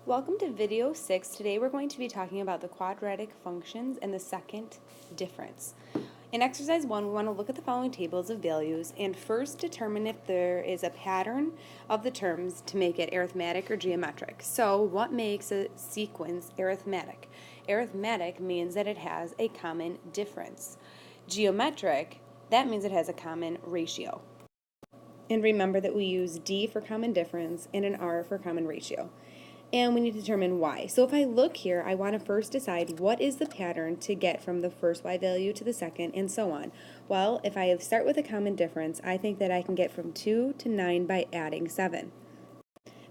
Welcome to video 6. Today we're going to be talking about the quadratic functions and the second difference. In exercise 1, we want to look at the following tables of values and first determine if there is a pattern of the terms to make it arithmetic or geometric. So what makes a sequence arithmetic? Arithmetic means that it has a common difference. Geometric, that means it has a common ratio. And remember that we use D for common difference and an R for common ratio. And we need to determine y. So if I look here, I want to first decide what is the pattern to get from the first y value to the second, and so on. Well, if I start with a common difference, I think that I can get from 2 to 9 by adding 7.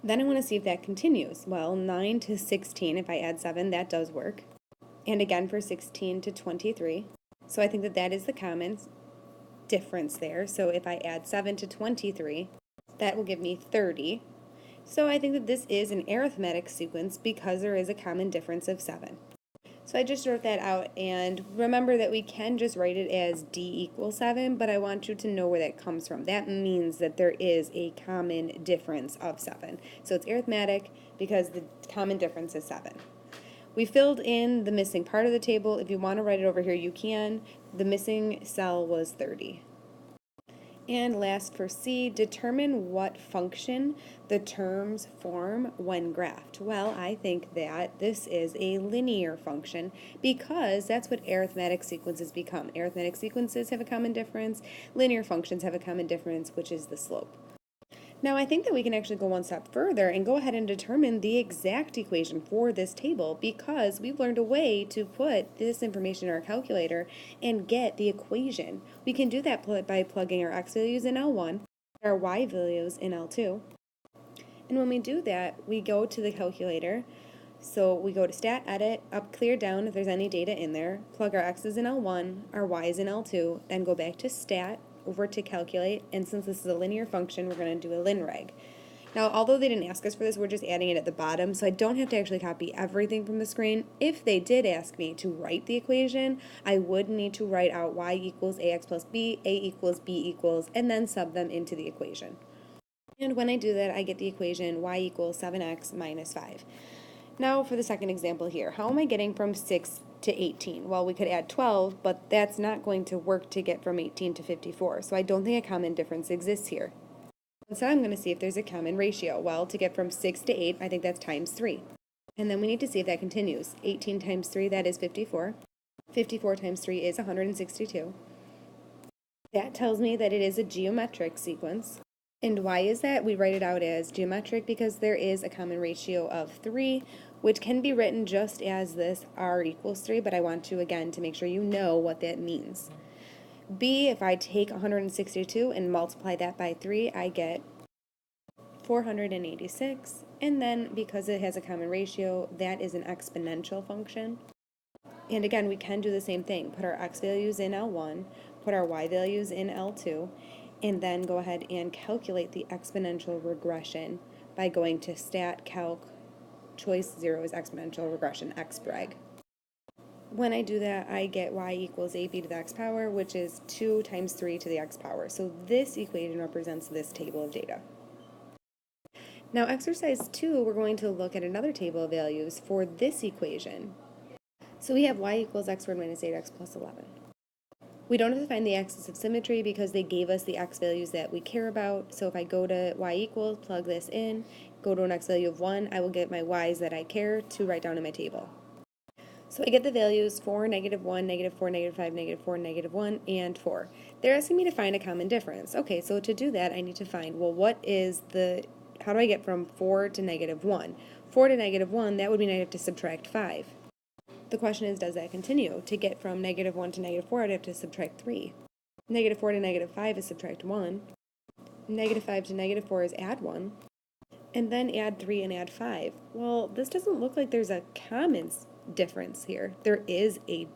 Then I want to see if that continues. Well, 9 to 16, if I add 7, that does work. And again for 16 to 23. So I think that that is the common difference there. So if I add 7 to 23, that will give me 30. So I think that this is an arithmetic sequence because there is a common difference of 7. So I just wrote that out, and remember that we can just write it as D equals 7, but I want you to know where that comes from. That means that there is a common difference of 7. So it's arithmetic because the common difference is 7. We filled in the missing part of the table. If you want to write it over here, you can. The missing cell was 30. And last for C, determine what function the terms form when graphed. Well, I think that this is a linear function because that's what arithmetic sequences become. Arithmetic sequences have a common difference. Linear functions have a common difference, which is the slope. Now, I think that we can actually go one step further and go ahead and determine the exact equation for this table because we've learned a way to put this information in our calculator and get the equation. We can do that by plugging our x values in L1, our y values in L2. And when we do that, we go to the calculator. So we go to Stat, Edit, up, Clear Down if there's any data in there, plug our x's in L1, our y's in L2, then go back to Stat, over to Calculate, and since this is a linear function, we're going to do a linreg. Now, although they didn't ask us for this, we're just adding it at the bottom, so I don't have to actually copy everything from the screen. If they did ask me to write the equation, I would need to write out y equals ax plus b, a equals b equals, and then sub them into the equation. And when I do that, I get the equation y equals 7x minus 5. Now for the second example here, how am I getting from 6 to 18? Well, we could add 12, but that's not going to work to get from 18 to 54, so I don't think a common difference exists here. Instead, I'm going to see if there's a common ratio. Well, to get from 6 to 8, I think that's times 3. And then we need to see if that continues. 18 times 3, that is 54. 54 times 3 is 162. That tells me that it is a geometric sequence. And why is that? We write it out as geometric because there is a common ratio of 3, which can be written just as this r equals 3, but I want you again to make sure you know what that means. B, if I take 162 and multiply that by 3, I get 486, and then because it has a common ratio, that is an exponential function. And again, we can do the same thing. Put our x values in L1, put our y values in L2, and then go ahead and calculate the exponential regression by going to Stat, Calc, Choice 0 is exponential regression, xbreg. When I do that, I get y equals ab to the x power, which is 2 times 3 to the x power. So this equation represents this table of data. Now, exercise 2, we're going to look at another table of values for this equation. So we have y equals x squared minus 8x plus 11. We don't have to find the axis of symmetry because they gave us the x values that we care about. So if I go to y equals, plug this in, go to an x value of 1, I will get my y's that I care to write down in my table. So I get the values 4, negative 1, negative 4, negative 5, negative 4, negative 1, and 4. They're asking me to find a common difference. Okay, so to do that, I need to find, well, how do I get from 4 to negative 1? 4 to negative 1, that would mean I have to subtract 5. The question is, does that continue? To get from negative 1 to negative 4, I'd have to subtract 3. Negative 4 to negative 5 is subtract 1. Negative 5 to negative 4 is add 1. And then add 3 and add 5. Well, this doesn't look like there's a common difference here. There is a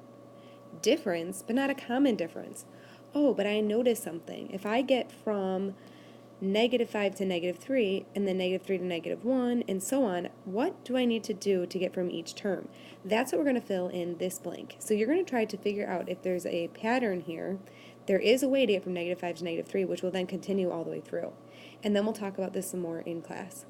difference, but not a common difference. Oh, but I noticed something. If I get from negative 5 to negative 3, and then negative 3 to negative 1, and so on, what do I need to do to get from each term? That's what we're going to fill in this blank. So you're going to try to figure out if there's a pattern here. There is a way to get from negative 5 to negative 3, which will then continue all the way through. And then we'll talk about this some more in class.